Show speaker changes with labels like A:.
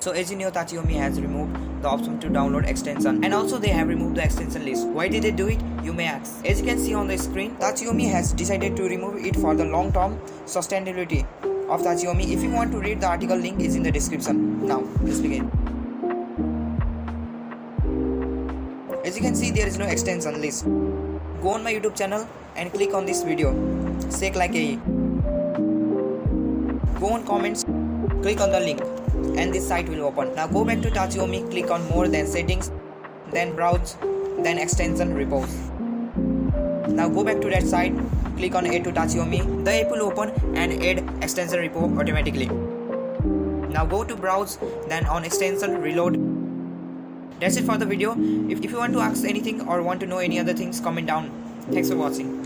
A: So as you know, Tachiyomi has removed the option to download extension, and also they have removed the extension list. Why did they do it? You may ask. As you can see on the screen, Tachiyomi has decided to remove it for the long-term sustainability of Tachiyomi. If you want to read the article, link is in the description. Now let's begin. As you can see, there is no extension list. Go on my YouTube channel and click on this video. Shake like a. Go on comments, click on the link, and this site will open. Now go back to Tachiyomi, click on more, then settings, then browse, then extension repos. Now go back to that site, click on add to Tachiyomi. The app will open and add extension repo automatically. Now go to browse, then on extension reload. That's it for the video. If you want to ask anything or want to know any other things, comment down. Thanks for watching.